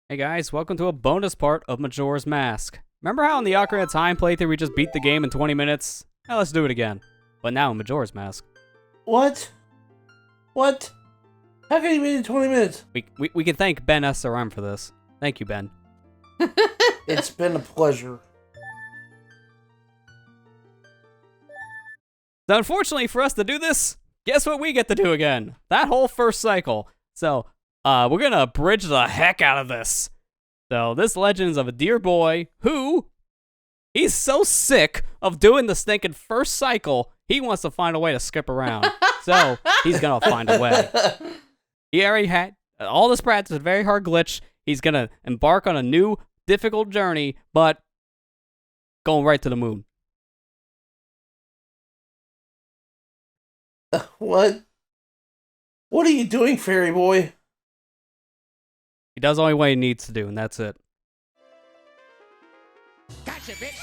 Hey guys, welcome to a bonus part of Majora's Mask. Remember how in the Ocarina of Time playthrough we just beat the game in 20 minutes? Now let's do it again. But now in Majora's Mask. What? What? How can you beat in 20 minutes? We can thank Ben SRM for this. Thank you, Ben. It's been a pleasure. So unfortunately for us to do this, guess what we get to do again? That whole first cycle. So, we're gonna bridge the heck out of this. So, this legend is of a dear boy who, he's so sick of doing the stinking first cycle, he wants to find a way to skip around. So, he's gonna find a way. He already had all this practice, a very hard glitch. He's gonna embark on a new, difficult journey, but going right to the moon. What? What are you doing, Fairy Boy? He does only what he needs to do, and that's it. Gotcha, bitch.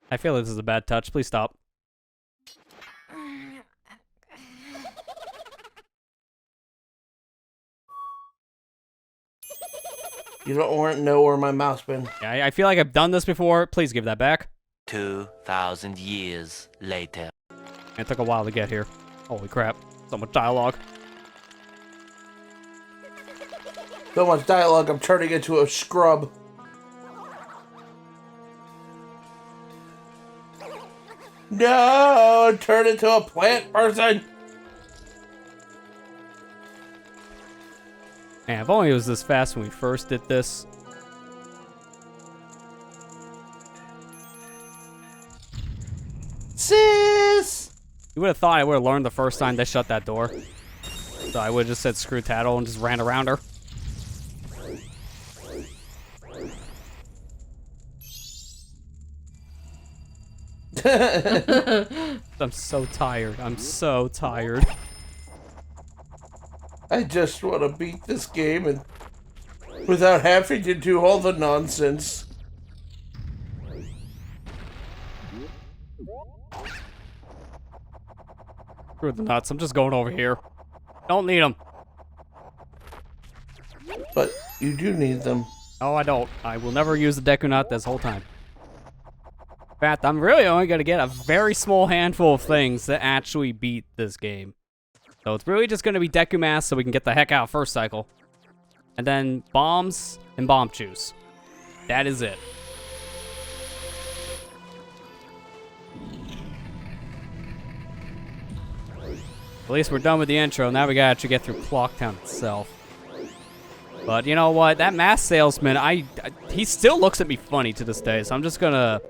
I feel this is a bad touch. Please stop. You don't know where my mouse been. Yeah, I feel like I've done this before. Please give that back. 2,000 years later. It took a while to get here. Holy crap. So much dialogue. So much dialogue, I'm turning into a scrub. No, turn into a plant person. Man, if only it was this fast when we first did this. Sis! You would have thought I would have learned the first time they shut that door. So I would have just said screw Tattle and just ran around her. I'm so tired. I'm so tired. I just want to beat this game and without having to do all the nonsense. Screw the nuts. I'm just going over here. Don't need them. But you do need them. No, I don't. I will never use the Deku Nut this whole time. In fact, I'm really only going to get a very small handful of things that actually beat this game. So it's really just going to be Deku Mask so we can get the heck out first cycle. And then bombs and bomb juice. That is it. At least we're done with the intro. Now we gotta actually get through Clocktown itself. But you know what? That mask salesman, he still looks at me funny to this day. So I'm just gonna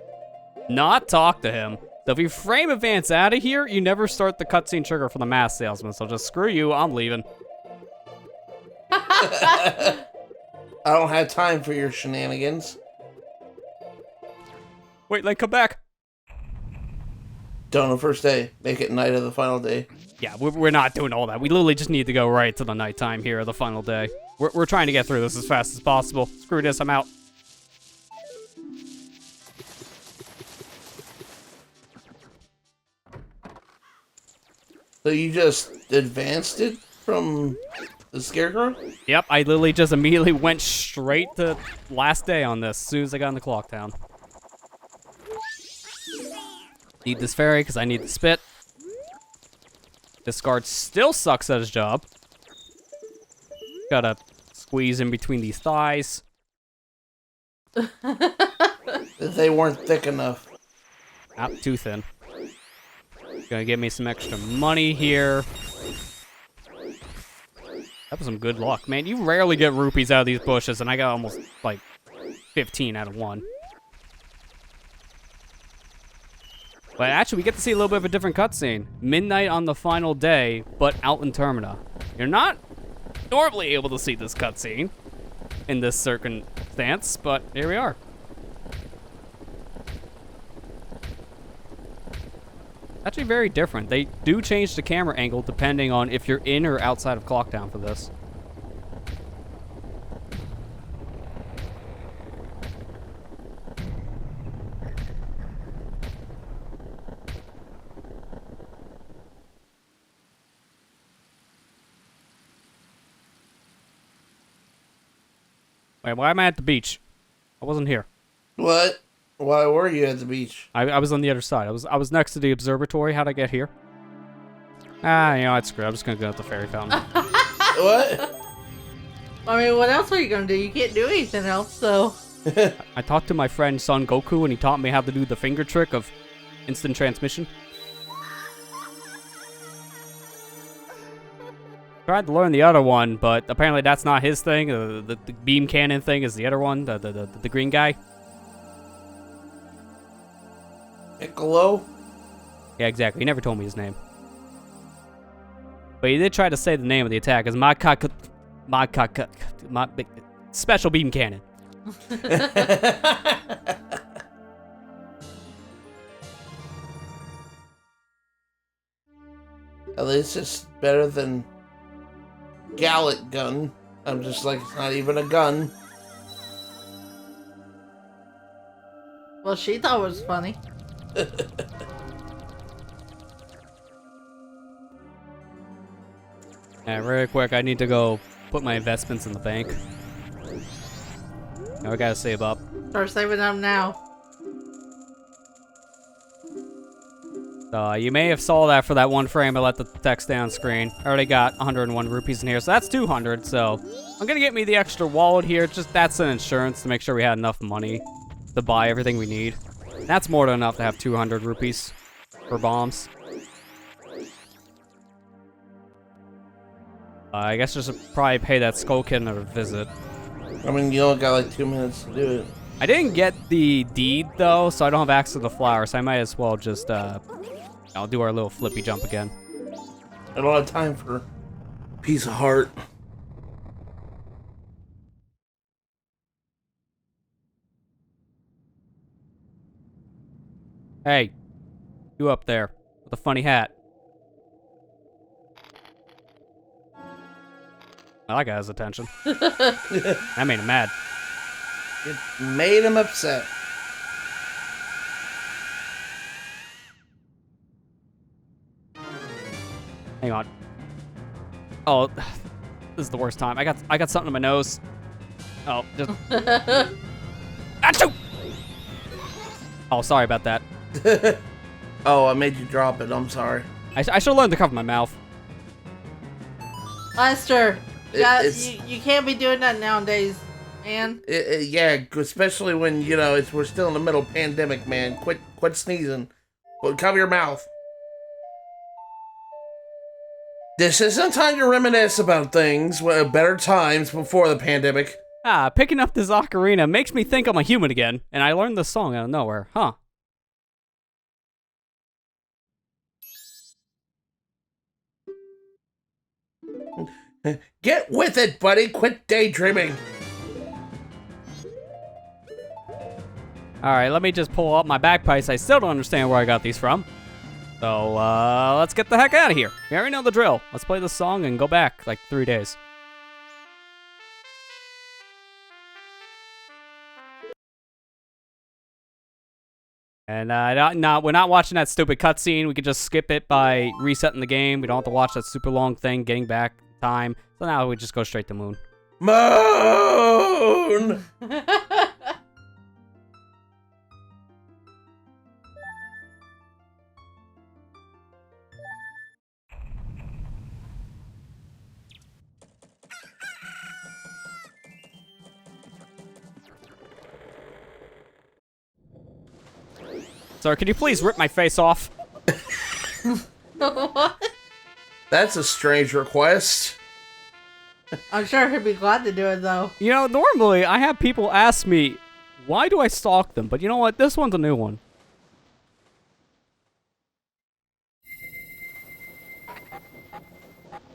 not talk to him. So if you frame advance out of here, you never start the cutscene trigger for the mask salesman. So just screw you, I'm leaving. I don't have time for your shenanigans. Wait, like, come back. Don't on the first day. Make it night of the final day. Yeah, we're not doing all that. We literally just need to go right to the nighttime here, the final day. We're trying to get through this as fast as possible. Screw this, I'm out. So you just advanced it from the Scarecrow? Yep, I literally just immediately went straight to last day on this as soon as I got into Clocktown. Need this fairy because I need the spit. This guard still sucks at his job. Gotta squeeze in between these thighs. They weren't thick enough. Not too thin. Gonna give me some extra money here. That was some good luck, man. You rarely get rupees out of these bushes, and I got almost, like, 15 out of 1. But actually, we get to see a little bit of a different cutscene. Midnight on the final day, but out in Termina. You're not normally able to see this cutscene in this circumstance, but here we are. Actually very different. They do change the camera angle depending on if you're in or outside of Clocktown for this. Wait, why am I at the beach? I wasn't here. What? Why were you at the beach? I was on the other side. I was next to the observatory. How'd I get here? Ah, you know, I'd screw it. I'm just gonna go at the fairy fountain. What? I mean, what else are you gonna do? You can't do anything else, so... I talked to my friend Son Goku, and he taught me how to do the finger trick of instant transmission. Tried to learn the other one, but apparently that's not his thing. The beam cannon thing is the other one, the green guy. Piccolo? Yeah, exactly. He never told me his name. But he did try to say the name of the attack as my special beam cannon. At least it's better than Gallic gun. I'm just like, it's not even a gun. Well, she thought it was funny. Yeah, really quick, I need to go put my investments in the bank. Now I gotta save up. Start saving up now. You may have saw that for that one frame I let the text down screen. I already got 101 rupees in here, so that's 200. So I'm gonna get me the extra wallet here. Just that's an insurance to make sure we had enough money to buy everything we need. That's more than enough to have 200 rupees for bombs. I guess just probably pay that Skull Kid another visit. I mean, you only got like 2 minutes to do it. I didn't get the deed though, so I don't have access to the flowers. So I might as well just I'll do our little flippy jump again. I don't have time for a piece of heart. Hey, you up there with a funny hat. Well, that got his attention. That made him mad. It made him upset. Hang on. Oh, this is the worst time. I got something in my nose. Oh, just. Achoo! Oh, sorry about that. Oh, I made you drop it. I'm sorry. I should learn to cover my mouth. Lester, It's- you can't be doing that nowadays, man. Yeah, especially when, you know, we're still in the middle of pandemic, man. Quit sneezing. Well, cover your mouth. This isn't time to reminisce about things, better times before the pandemic. Picking up this ocarina makes me think I'm a human again, and I learned this song out of nowhere, huh? Get with it, buddy. Quit daydreaming. Alright, let me just pull up my bagpipes. I still don't understand where I got these from. So, let's get the heck out of here. You already know the drill. Let's play this song and go back like 3 days. And we're not watching that stupid cutscene. We could just skip it by resetting the game. We don't have to watch that super long thing, getting back time. So now we just go straight to Moon. Moon! Sir, can you please rip my face off? What? That's a strange request. I'm sure he'd be glad to do it, though. You know, normally I have people ask me, why do I stalk them? But you know what? This one's a new one.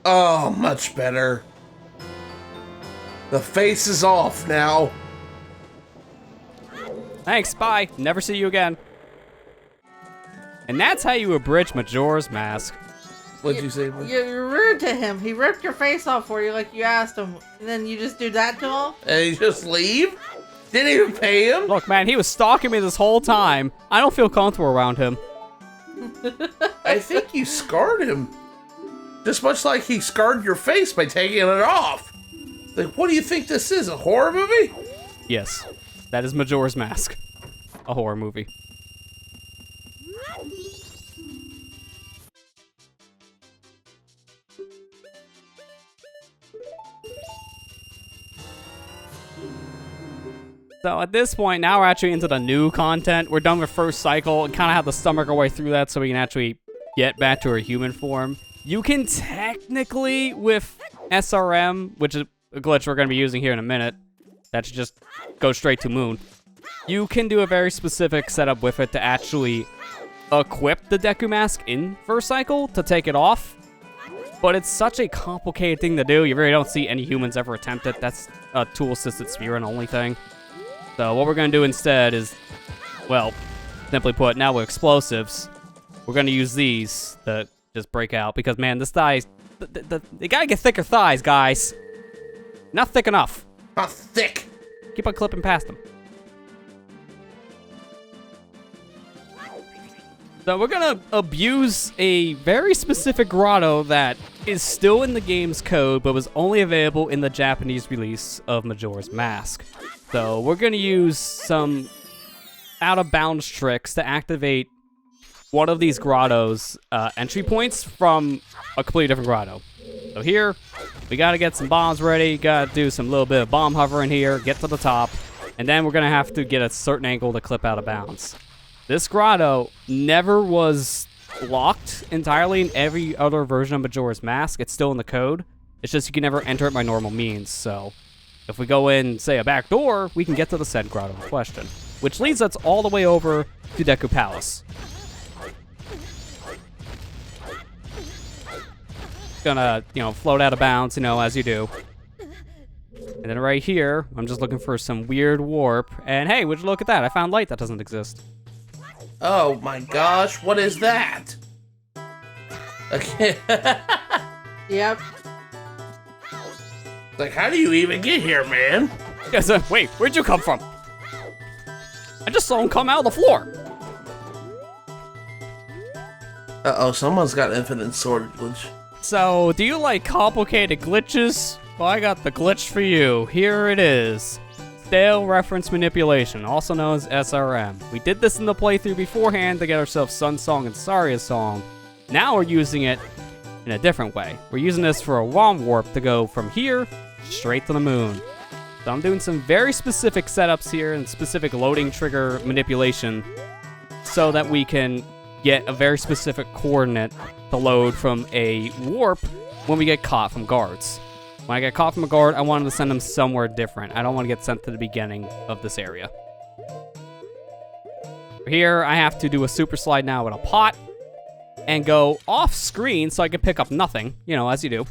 Oh, much better. The face is off now. Thanks, bye. Never see you again. And that's how you abridge Majora's Mask. What'd you say? Bud? You're rude to him. He ripped your face off for you like you asked him, and then you just do that to him? And he just leave? Didn't even pay him? Look, man, he was stalking me this whole time. I don't feel comfortable around him. I think you scarred him. Just much like he scarred your face by taking it off. Like, what do you think this is, a horror movie? Yes, that is Majora's Mask, a horror movie. So at this point, now we're actually into the new content. We're done with first cycle and kind of have to stomach our way through that so we can actually get back to our human form. You can technically, with SRM, which is a glitch we're going to be using here in a minute, that should just go straight to Moon. You can do a very specific setup with it to actually equip the Deku Mask in first cycle to take it off. But it's such a complicated thing to do. You really don't see any humans ever attempt it. That's a tool-assisted spearrun only thing. So what we're going to do instead is, well, simply put, now with explosives, we're going to use these to just break out. Because, man, this guy's... They got to get thicker thighs, guys. Not thick enough. Not thick. Keep on clipping past them. So we're going to abuse a very specific grotto that is still in the game's code, but was only available in the Japanese release of Majora's Mask. So we're going to use some out-of-bounds tricks to activate one of these grottos' entry points from a completely different grotto. So here, we got to get some bombs ready, got to do some little bit of bomb hovering here, get to the top, and then we're going to have to get a certain angle to clip out of bounds. This grotto never was locked entirely in every other version of Majora's Mask. It's still in the code. It's just you can never enter it by normal means, so... If we go in, say, a back door, we can get to the said grotto in question, which leads us all the way over to Deku Palace. Gonna, float out of bounds, as you do. And then right here, I'm just looking for some weird warp. And hey, would you look at that? I found light that doesn't exist. Oh my gosh, what is that? Okay. Yep. Like, how do you even get here, man? Yes, wait, where'd you come from? I just saw him come out of the floor. Uh-oh, someone's got infinite sword glitch. So, do you like complicated glitches? Well, I got the glitch for you. Here it is. Stale Reference Manipulation, also known as SRM. We did this in the playthrough beforehand to get ourselves Sun Song and Saria Song. Now we're using it in a different way. We're using this for a WOM warp to go from here straight to the moon. So I'm doing some very specific setups here and specific loading trigger manipulation so that we can get a very specific coordinate to load from a warp when we get caught from guards. When I get caught from a guard, I wanted to send them somewhere different. I don't want to get sent to the beginning of this area. Here, I have to do a super slide now with a pot and go off screen so I can pick up nothing, as you do.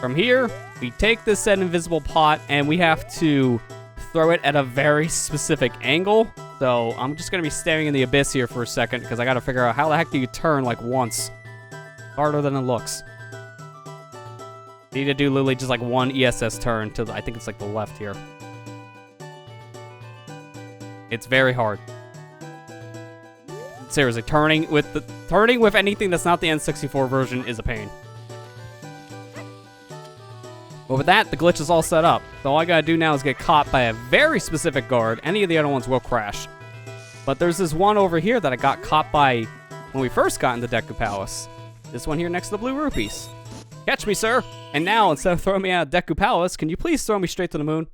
From here, we take this said invisible pot and we have to throw it at a very specific angle. So I'm just going to be staring in the abyss here for a second because I got to figure out how the heck do you turn like once. Harder than it looks. Need to do literally just like one ESS turn to, I think it's like the left here. It's very hard. Seriously, turning with anything that's not the N64 version is a pain. But with that, the glitch is all set up. So all I gotta do now is get caught by a very specific guard. Any of the other ones will crash. But there's this one over here that I got caught by when we first got into Deku Palace. This one here next to the blue rupees. Catch me, sir! And now, instead of throwing me out of Deku Palace, can you please throw me straight to the moon?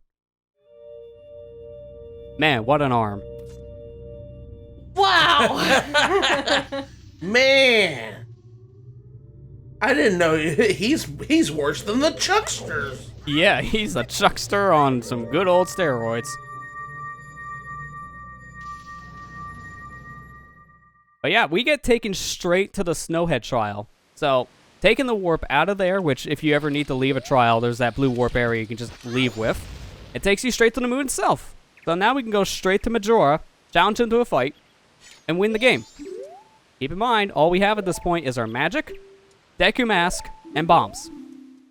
Man, what an arm. Wow! Man! I didn't know he's worse than the Chucksters. Yeah, he's a Chuckster on some good old steroids. But yeah, we get taken straight to the Snowhead trial. So, taking the warp out of there, which if you ever need to leave a trial, there's that blue warp area you can just leave with. It takes you straight to the moon itself. So now we can go straight to Majora, challenge into a fight, and win the game. Keep in mind, all we have at this point is our magic, Deku Mask, and bombs.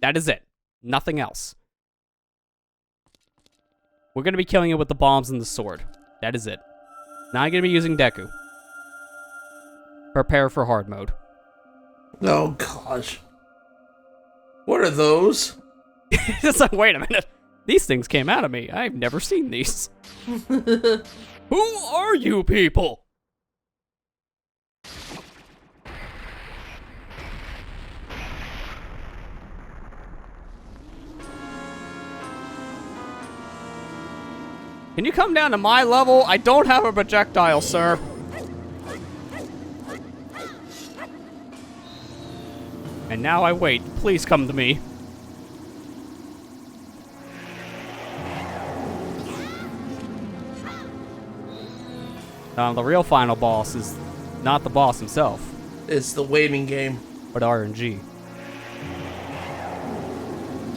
That is it. Nothing else. We're going to be killing it with the bombs and the sword. That is it. Now I'm going to be using Deku. Prepare for hard mode. Oh, gosh. What are those? It's like, wait a minute. These things came out of me. I've never seen these. Who are you people? Can you come down to my level? I don't have a projectile, sir. And now I wait. Please come to me. The real final boss is not the boss himself, It's the waiting game. but RNG.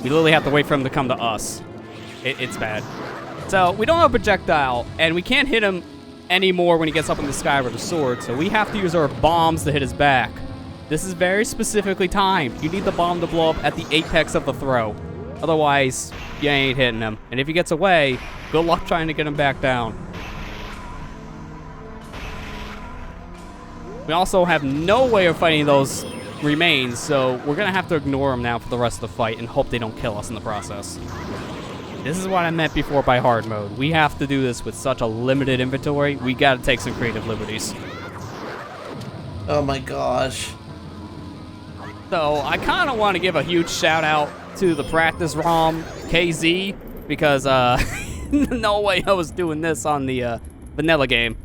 We literally have to wait for him to come to us. It's bad. So, we don't have a projectile, and we can't hit him anymore when he gets up in the sky with a sword, so we have to use our bombs to hit his back. This is very specifically timed. You need the bomb to blow up at the apex of the throw. Otherwise, you ain't hitting him. And if he gets away, good luck trying to get him back down. We also have no way of fighting those remains, so we're gonna have to ignore them now for the rest of the fight and hope they don't kill us in the process. This is what I meant before by hard mode. We have to do this with such a limited inventory. We gotta take some creative liberties. Oh my gosh. So I kind of want to give a huge shout out to the practice ROM KZ because no way I was doing this on the vanilla game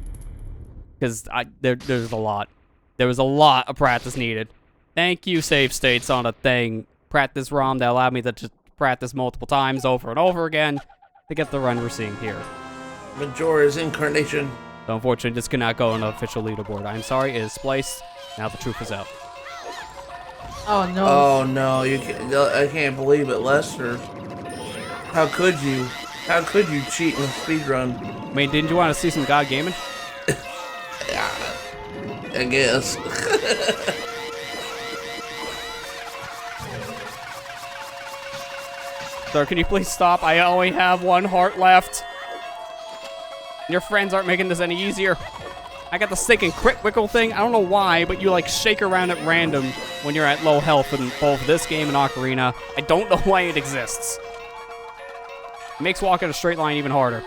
because there's a lot. There was a lot of practice needed. Thank you, save states on a thing practice ROM that allowed me to just practice multiple times over and over again to get the run we're seeing here. Majora's incarnation. So unfortunately, this cannot go on the official leaderboard. I'm sorry, it is spliced. Now the truth is out. Oh no. Oh no, I can't believe it, Lester. How could you? How could you cheat in a speedrun? I mean, didn't you want to see some God gaming? I guess. Sir, can you please stop? I only have one heart left. Your friends aren't making this any easier. I got the stinking crit wiggle thing. I don't know why, but you like shake around at random when you're at low health in both this game and Ocarina. I don't know why it exists. It makes walking a straight line even harder.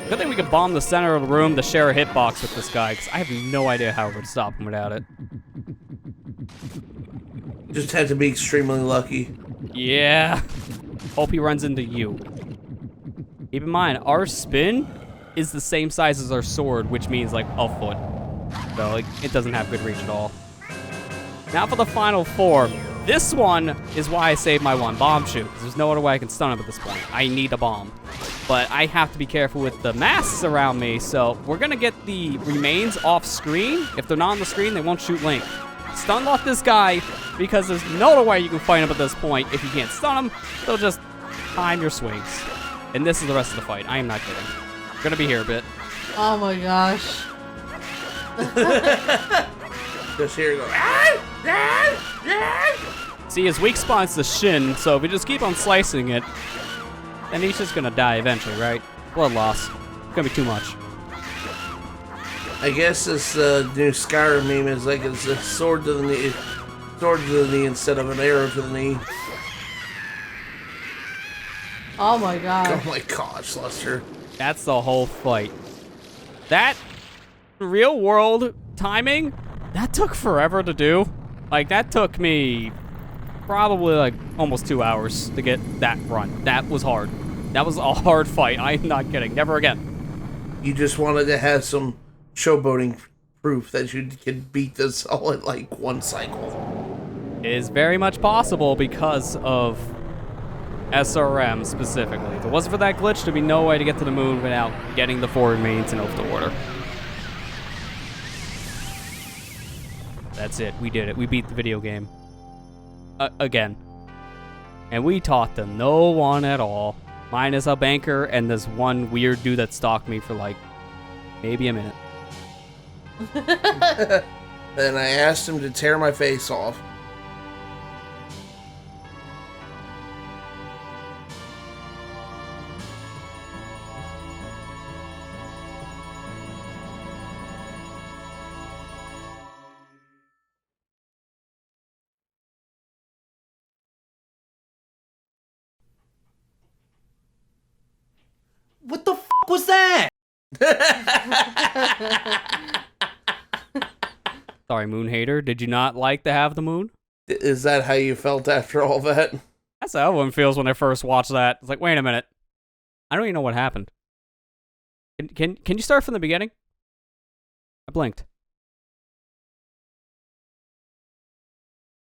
Good thing we could bomb the center of the room to share a hitbox with this guy, because I have no idea how we would stop him without it. Just had to be extremely lucky. Yeah. Hope he runs into you. Keep in mind, our spin is the same size as our sword, which means like a foot. So like, it doesn't have good reach at all. Now for the final form. This one is why I saved my one bomb shoot, because there's no other way I can stun him at this point. I need a bomb. But I have to be careful with the masks around me, so we're gonna get the remains off screen. If they're not on the screen, they won't shoot Link. Stun lock this guy, because there's no other way you can fight him at this point. If you can't stun him, they'll just time your swings. And this is the rest of the fight. I am not kidding. We're gonna be here a bit. Oh my gosh. Just here you go. See, his weak spot's the shin, so if we just keep on slicing it, then he's just gonna die eventually, right? Blood loss. It's gonna be too much. I guess this new Skyrim meme is like it's a sword to the knee, instead of an arrow to the knee. Oh my god. Oh my gosh, Lester. That's the whole fight. That real world timing, that took forever to do. Like, that took me probably like almost 2 hours to get that run. That was hard. That was a hard fight. I'm not kidding. Never again. You just wanted to have some showboating proof that you could beat this all in like one cycle. It is very much possible because of SRM specifically. If it wasn't for that glitch, there'd be no way to get to the moon without getting the 4 remains in Oath to Order. That's it. We did it. We beat the video game. Again. And we taught them no one at all. Minus a banker and this one weird dude that stalked me for like maybe a minute. Then I asked him to tear my face off. was that? Sorry, Moon Hater. Did you not like to have the moon? Is that how you felt after all that? That's how everyone feels when they first watch that. It's like, wait a minute. I don't even know what happened. Can you start from the beginning? I blinked.